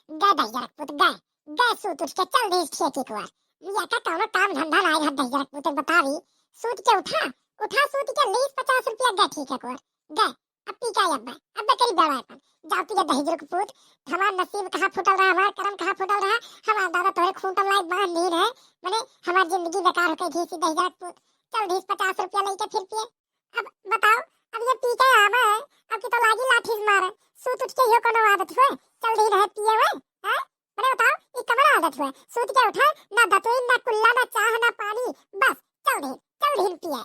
गए दहिजरक पुत गए गए सूत उठ के चल दी ठेकी को या का कौनो काम धंधा लाए हाथ दहिजरक पुत बतावी सूत के उठा उठा सूत के 20-50 रुपया गए ठीक है को गए अब पी का अब्बा करी बड़ा अपन जाओ तू दहिजरक पुत हमार नसीब कहां फुटल रहा हमार करम कहां फुटल रहा हमार दादा तोरे खूंटल लाई बांध दी है माने हमार जिंदगी बेकार हो गई थी सी दहिजरक पुत चल 20-50 रुपया लेके फिर पिए अब बताओ अब ये पी के आवे अब की तो लागी लाठी से मारे सूत उठ के यो कोनो आदत हुए चल दी रहे पिए हुए हैं मैंने बताओ ये कमरा आदत हुए सूत के उठा ना दतोई ना कुल्ला ना चाह ना पानी बस चल दी पिए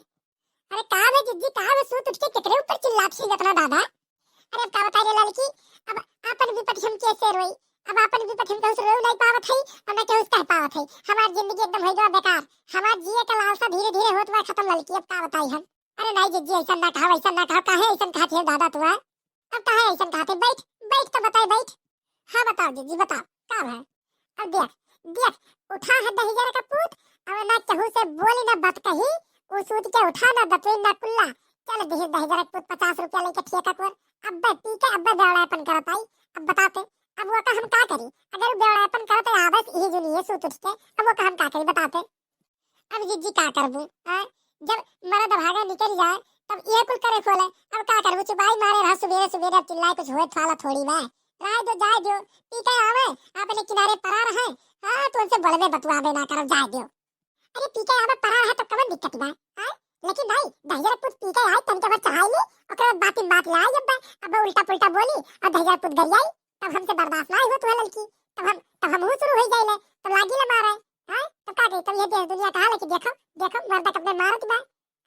अरे कहा है जिज्जी कहा है सूत उठ के कितने ऊपर चिल्लाती है इतना दादा अरे अब का बताइए लड़की अब आपन विपट हम कैसे रोई अब आपन विपट हम कहूं रोई नहीं पावत है और ना कहूं कह पावत है हमार जिंदगी एकदम हो गया बेकार हमार जिए का लालसा धीरे-धीरे होत हुआ खत्म लड़की अब का बताई हम अरे नहीं जिज्जी ऐसा ना कहा काहे ऐसा खाती है दादा तू अब काहे ऐसा खाते बैठ बैठ तो बताई बैठ हां बताओ जिज्जी बताओ का है अब देख उठा है दहिजर का पूत अब ना कहूं से बोली ना बात कही वो सूत के उठा ना दतोई ना कुल्ला चल दहिजर का पूत 50 रुपया लेके ठेका पर अब पी के अब बेवड़ापन करत आई अब बताते अब वो का हम का करी अगर वो बेवड़ापन करते आदत ही जो नहीं है सूत उठ के अब वो का हम का करी बताते अब जिज्जी का करबू जब मर्द भागा निकल जाए तब ये कुल करे खोले अब का करबू चुपाई मारे रहा सुबेरे सुबेरे चिल्लाए कुछ होए थाला थोड़ी में राय दो जाए दो पी के आवे आपने किनारे परा रहे हां तो उनसे बड़वे बतवावे ना करो जाए दो अरे पी के आवे परा है तो कवन दिक्कत बा हां लेकिन नहीं दहिजर पुत पी के आए तन के बाद चढ़ाई ली ओकरे बात लाई अब उल्टा पुल्टा बोली और दहिजर पुत गरियाई तब हमसे बर्दाश्त नहीं होत है लड़की तब हम शुरू हो जाइले तब लागी ले मारे हां तब का तब ये देश दुनिया कहा लेके देखो मर्द कपड़े मारत बा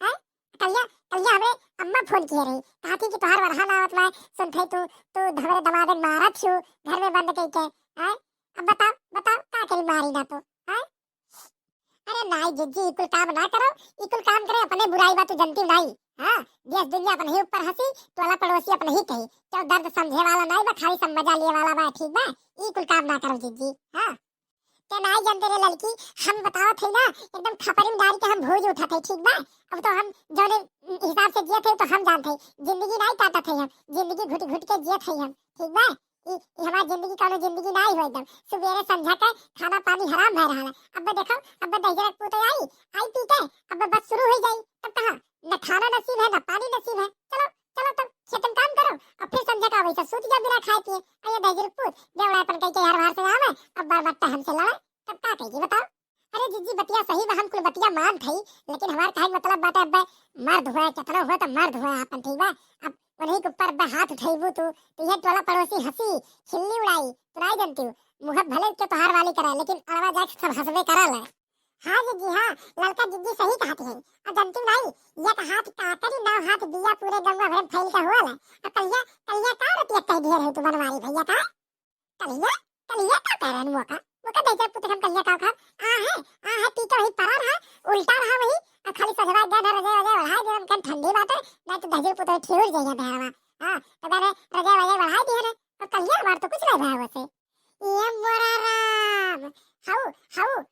हां कलिया हमें अम्मा फोन किए रही कहा थी कि तोहार वरहा ना आवत बा सुन थई तू धमरे दमादे मारत छु घर में बंद कई के हां अब बताओ का करी मारी ना तो हां अरे नहीं जिज्जी कुल काम ना करो इकुल काम करे अपने बुराई बात जनती नहीं हां देश दुनिया अपन ही ऊपर हंसी टोला पड़ोसी अपन ही कही तो दर्द समझे वाला नहीं बा खाली सब मजा लिए वाला बा ठीक बा इकुल काम ना करो जिज्जी हां ते नहीं जानते रे लड़की हम बताओ थे ना एकदम खपरी में डाल के हम भोज उठा थे ठीक बा अब तो हम जो हिसाब से जिए थे तो हम जानते जिंदगी नहीं काटा थे हम जिंदगी घुट घुट के जिए थे हम ठीक बा ई हमारी जिंदगी कोनो जिंदगी नहीं हो एकदम सुबेरे संझा के खाना पानी हराम भर रहा अब देखो अब दहिजर पुत आई पी के अब बस शुरू हो जाई तब कहां न खाना नसीब है न पानी नसीब है चलो तब खेतन काम करो और फिर संझा का वैसा सूत जा बिना खाए पिए अरे दहिजर पुत बेवड़ा पर कह के हर बार से आवे अब बार बार हमसे लड़े तब का कहेगी बताओ अरे जिज्जी बतिया सही बा हम कुल बतिया मान थई लेकिन हमार काहे मतलब बात अब मर्द हुआ कितना हुआ तो मर्द हुआ अपन ठीक बा अब उन्हीं के ऊपर हाथ उठाइबू तू तो ये टोला पड़ोसी हंसी खिल्ली उड़ाई तो नहीं जानती मुह भले के तोहार वाली करे लेकिन अरवा जाके सब हंसबे करल है हां जिज्जी हां लड़का जिज्जी सही कहती है और जानती नहीं ये का हाथ काकरी ना हाथ दिया पूरे गंगा भर फैल के हुआ है और कलिया का रुपया कह दिए रहे तू बनवारी भैया का कलिया का कह रहा है वो का दहिजर पुत हम कलिया का खा आ है पी के वही परा रहा उल्टा रहा वही और खाली सजवा गया रजे बढ़ाई दे हम ठंडी बात है नहीं तो दहिजर पुत ठेर जाइए बहरवा हां तो मैंने रजे बढ़ाई दी है और कलिया मार तो कुछ नहीं भया वैसे ये मोरा राम हाउ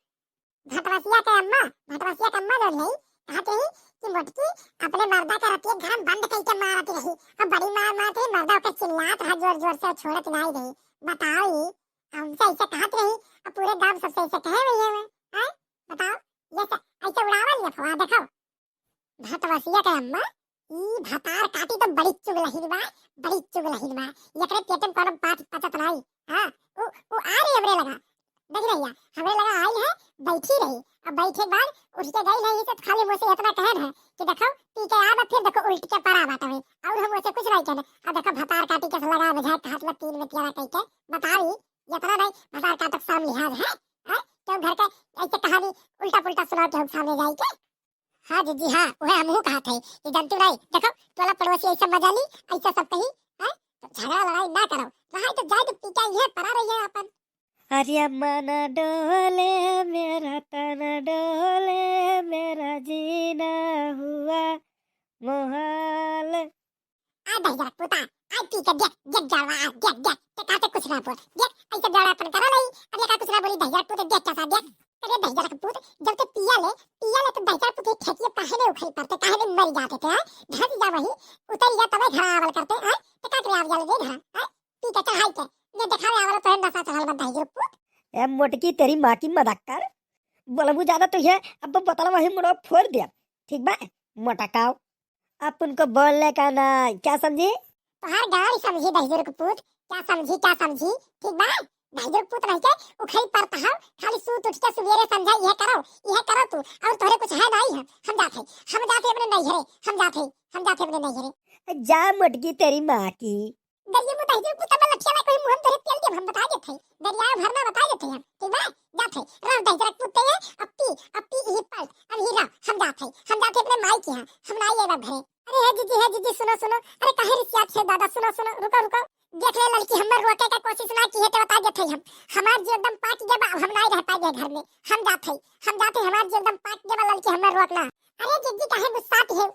भटवसिया के अम्मा जो नहीं कहते ही कि मोटकी अपने मर्दा का रतिया घर बंद करके मारती रही और बड़ी मारती मर्दा के चिल्लात रहा जोर से छोड़त नहीं रही बताओ ये हमसे ऐसे कहत रही और पूरे गांव सबसे ऐसे कहे हुए हैं बताओ ये ऐसे उड़ावल ये फवा देखो भटवसिया के अम्मा ई भतार काटी तो बड़ी चुगलहीन बा एकरे पेटम कोनो बात पचत नहीं हां वो आ रही हमरे लगा देख रही है हमरे लगा आई है बैठी रही अब बैठे के बाद उठ के गई नहीं तो खाली मुंह से इतना कहन है कि देखो पी के आ फिर देखो उल्ट के परा बात है और हम उसे कुछ नहीं कहने अब देखो भतार काटी के लगा बुझा हाथ में 3 में तिया कह के बताई इतना नहीं भतार काटक सामने लिहाज है क्यों घर के ऐसे कहानी उल्टा पुल्टा सुना के हम सामने जाई के हां जी हां वह हमहू कहा थे कि जानती नहीं देखो टोला पड़ोसी ऐसा मजा ली ऐसा सब कही है तो झगड़ा लड़ाई ना करो रहा तो जाए तो पीटा ये परा रही है अपन अरे मन डोले मेरा तन डोले मेरा जीना हुआ मोहाल आ दहिजर पुता आ पी के देख जावा देख ते काते कुछ ना बोल देख ऐसे जड़ा अपन करा नहीं अब ये का कुछ ना बोली दहिजर पुत देख कैसा देख अरे दहिजर पुत जब ते पिया ले तो दहिजर पुत ठेकिए काहे ने उखड़ी पड़ते काहे ने मर जाते थे धस जा वही उतर जा तबे घरावल करते हैं ते का के आव जा ले घर है पी के चढ़ाई के ये दिखावे आवला तो नशा चढ़ल बा दही जरूर ए मोटकी तेरी माँ की मजाक कर बोलबू ज्यादा तो है अब बतला वही मुड़ा फोड़ दिया ठीक बा मोटकाओ आप उनको बोलने का ना क्या समझी तो हर गाड़ी समझी दही जरूर पूत क्या समझी ठीक बा दही जरूर पूत रह के उखई पर तहाव खाली सूत उठ के सवेरे समझा यह करो तू और तोरे कुछ है नहीं है हम जाते अपने नहीं हरे हम जाते अपने नहीं हरे जा मोटकी तेरी माँ की दरिया में दही जरूर पूत में लठिया में कोई मुंह तेरे तेल के हम बता देते दरिया भरना बता देते हम ठीक बा जाते रह दही जरूर पूत है अपी ही पल अब ही रह हम जाते अपने माई के यहाँ हम ना ये घरे अरे है जीजी सुनो अरे काहे रिसियात से दादा सुनो रुको देख ले लड़की हमर रोके का कोशिश ना की है तो बता देते हम हमार जी एकदम पाक जब हम नहीं रह पाएंगे घर में हम जाते हमार जी एकदम पाक जब लड़की हमर रोकना अरे जीजी काहे गुस्साती है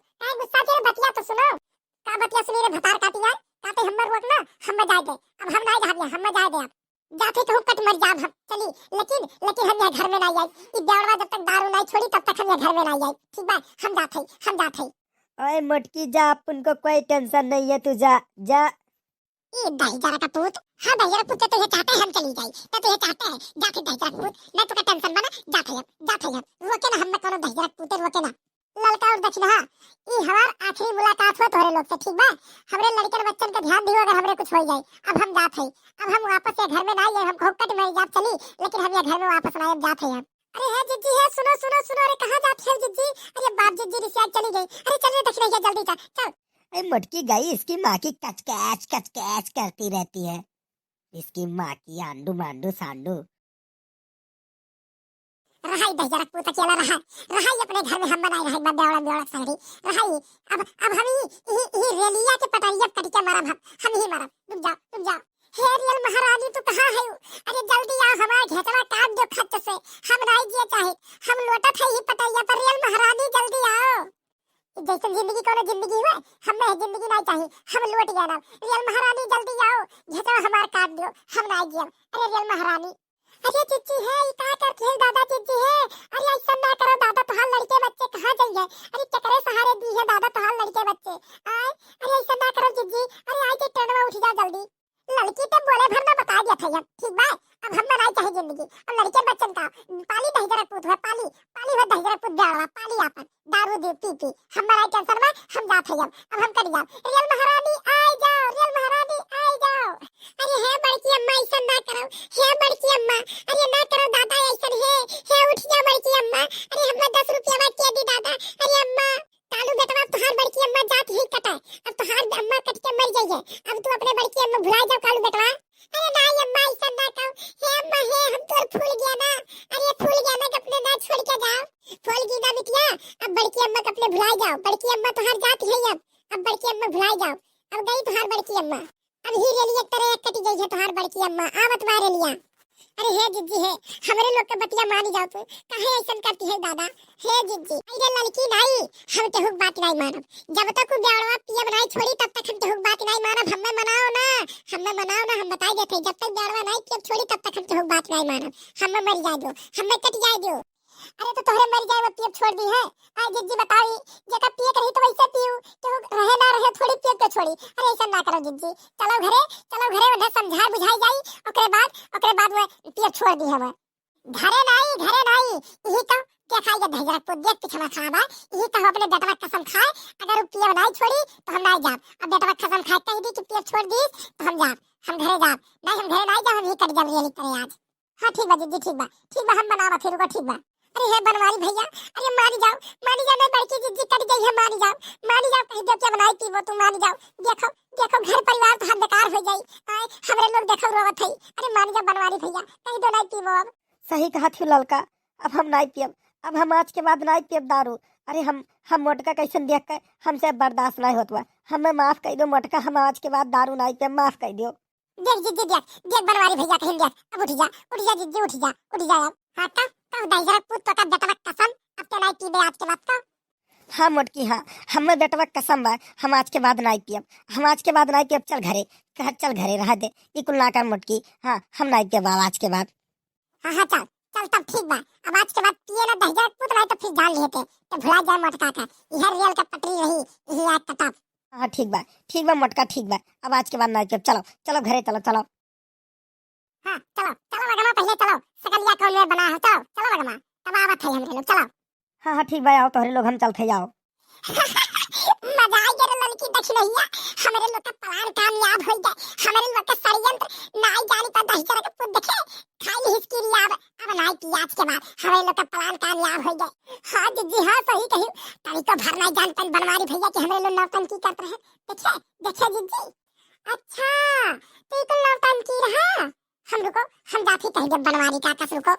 बतिया तो सुनो का बतिया सुनी रे भतार काटिया काटे हमर रोकना हम जाए दे अब हम नहीं रह हम जाए दे अब जाते तो कट मर जाब हम चली लेकिन हम यहाँ घर में नहीं आई ई बेवड़वा जब तक दारू नहीं छोड़ी तब तक हम यहाँ घर में नहीं आई ठीक बा हम जाते ओए मोटकी जा उनको कोई टेंशन नहीं है तू जा ये दही जरा का पूत हाँ दही जरा पूत तो ये चाहते हैं हम चली जाए तो ये चाहते हैं जाके दही जरा पूत नहीं तो का टेंशन बना जाते हम रोके ना हम कोनो दही जरा पूते रोके ना ललका और दक्षिण हाँ ये हमार आखिरी मुलाकात हो तोरे लोग से ठीक बा हमरे लड़के बच्चन का ध्यान दियो अगर हमरे कुछ हो जाए अब हम जाते हैं अब हम वापस से घर में नहीं आए हम घोकट में जात चली लेकिन हम ये घर में वापस ना आए जाते हैं अरे है जीजी है सुनो अरे कहाँ जाते हैं जीजी अरे बाप जीजी रिसियात चली गई अरे चल रे दक्षिण जल्दी चल ए मोटकी गई इसकी माँ की कचकैच करती रहती है इसकी माँ की आंडू मांडू सांडू रहाई दही जरा पूत अकेला रहाई अपने घर में हम बनाए रहाई बेवड़ा सगड़ी रहाई अब हम ही रेलिया के पटरिया कट के मरब हम ही मरब रुक जाओ हे रियल महारानी तू कहाँ है अरे जल्दी आओ हमारा घेतवा काट दो खत से हम नहीं जिए चाहे हम लोटत है ही पटरिया पर रियल महारानी जल्दी आओ जैसे जिंदगी कोनो जिंदगी हुआ हमें जिंदगी नहीं चाहिए हम लौट गया ना रियल महारानी जल्दी आओ घेतवा हमार काट दो हम नहीं जिए अरे रियल महारानी अरे चिच्ची है ये क्या करती है दादा चिच्ची है अरे ऐसा ना करो दादा तो हाल लड़के बच्चे कहाँ जाइए अरे चक्करे सहारे दी है दादा तो हाल लड़के बच्चे आए अरे ऐसा ना करो चिच्ची अरे आई के ट्रेन में उठ जाओ जल्दी लड़की तो बोले भरना बता दिया था हम ठीक बा अब हम नहीं चाहिए जिंदगी और लड़के बच्चन का पाली दही जरा पूत है पाली हो दही जरा पूत जावा पाली आपन दारू दे पी हमारा टेंशन में हम जाते हैं अब हम कर जाओ रियल महारानी आई जाओ अरे है बड़की अम्मा ऐसा ना करो है बड़की अम्मा अरे ना करो दादा ऐसा है उठ जा बड़की अम्मा अरे हमें 10 रुपया के दी दादा अरे अम्मा कालू बेटवा तुहार बड़की अम्मा जात ही कटा अब तुहार अम्मा कट के मर जाइए अब तू अपने बड़की अम्मा भुला जाओ कालू बेटवा अरे नहीं अम्मा ऐसा ना कहो हे अम्मा है हम तो फूल गया ना अरे फूल गया ना अपने ना छोड़ के जाओ फूल गई ना बिटिया अब बड़की अम्मा को अपने भुला जाओ बड़की अम्मा तुहार जात है अब बड़की अम्मा भुला जाओ अब गई तुहार बड़की अम्मा अब ही रेली एक तरह कटी गई है तुहार बड़की अम्मा आवत मारे लिया अरे हे जिज्जी है हमरे लोग के बतिया मानी जाओ तू काहे ऐसा करती है दादा हे जिज्जी अरे लड़की नहीं हम ते हुक बात नहीं मानब जब तक बेवड़वा पिए बनाई छोड़ी तब तक हम ते हुक बात नहीं मानब हमें मनाओ ना हम बताई देते जब तक बेवड़वा नहीं पिए छोड़ी तब तक हम ते हुक बात नहीं मानब हमें मर जाए दो हमें कट जाए दो अरे तो तोहरे मर जाए वो पिए छोड़ दी है आ जिज्जी बताई जका पिए करी तो वैसे पियो तो रहे ना रहे थोड़ी पिए के छोड़ी अरे ऐसा ना करो जिज्जी चलो घरे उन्हें समझा बुझाई जाई ओकरे बाद में पिए छोड़ दी है वो घरे नहीं यही तो क्या खाएगा भेजरा को देख पिछला खावा यही तो अपने बेटवा कसम खाए अगर वो पिए नहीं छोड़ी तो हम नहीं जाब अब बेटवा कसम खाए कह दी कि पिए छोड़ दी तो हम जाब हम घरे जाब नहीं हम घरे नहीं जाब हम ही कट जाब रेली करे आज हां ठीक बा जिज्जी ठीक बा हम बनावा फिर को ठीक बा अरे हे बनवारी भैया अरे मानी जाओ नहीं बड़की जिज्जी कट गई है मानी जाओ कहीं दे के बनाई पीबो तुम मानी जाओ देखो घर परिवार तो हम बेकार हो जाई आए हमरे लोग देखो रोवत है अरे मानी जाओ बनवारी भैया कहीं दो नहीं पीबो अब सही कहा थी ललका अब हम नहीं पियब अब हम आज के बाद नहीं पियब दारू अरे हम मोटका कैसे देख कर हमसे बर्दाश्त नहीं होता हमें माफ कर दो मोटका हम आज के बाद दारू नहीं पियब माफ कर दो देख जिज्जी देख बनवारी भैया कहीं देख अब उठ जा जिज्जी उठ जा अब हां तो दही जरा पूत तो का बेटवा कसम अब तो नहीं पीबे आज के बाद तो हाँ मोटकी हाँ हमें बेटवा कसम बा हम आज के बाद नहीं पियब चल घरे रह दे ई कुल ना कर मोटकी हाँ हम नहीं पियब आज के बाद हाँ चल तब ठीक बा अब आज के बाद पिए ना दही जरा पूत नहीं तो फिर जान लेते तो भुला जाए मोटका का यह रियल का पटरी रही यही आज कटाप हाँ ठीक बा मोटका ठीक बा अब आज के बाद नहीं पियब चलो घरे चलो हाँ चलो चलो बगमा पहले चलो सकलिया कौन में बना है चलो चलो बगमा तब आवत है हमरे लोग चलो हाँ हाँ ठीक बा आओ तोहरे लोग हम चलते आओ मजा आई गेल लड़की देख लइया हमरे लोग का प्लान कामयाब हो गए हमरे लोग का षड्यंत्र नाई जानी पर दहिजरा के पुत देखे खाली हिचकी याद अब नाई पियाज के बाद हमरे लोग का प्लान कामयाब हो गए हाँ जी हाँ सही कही तभी तो भरना जान पर बनवारी भैया कि हमरे लोग नौटंकी करते हैं देखे देखे जी अच्छा तो ये नौटंकी रहा हम रुको हम जाते कहीं जब बनवारी का कस रुको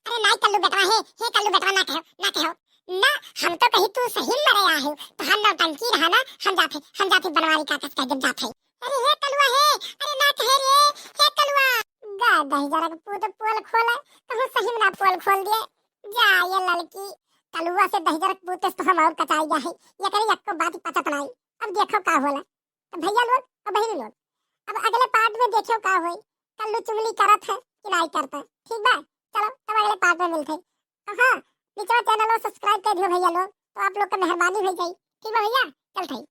अरे नाई कल्लू बेटवा हे कल्लू बेटवा ना कहो ना हम तो कहीं तू सही में रहा है तो हम नौटंकी रहा ना हम जाते बनवारी का कस जब जाते अरे हे कलुआ हे अरे ना कहे रे हे कलुआ गा दही जरा के पूत पोल खोला तो हम सही में ना पोल खोल दिए जा ये लड़की कलुआ से दही जरा के पूत तो हम और कचाई जा है ये करे यक्को बात पता नहीं अब देखो का होला तो भैया लोग और बहन लोग अब अगले पार्ट में देखो का होई कल्लू चुगली करत है कि नहीं करता ठीक बा चलो तब अगले पार्ट में मिलते हैं हाँ नीचे चैनल को सब्सक्राइब कर दियो भैया लोग तो आप लोग का मेहरबानी हो जाए ठीक है भैया चलते हैं।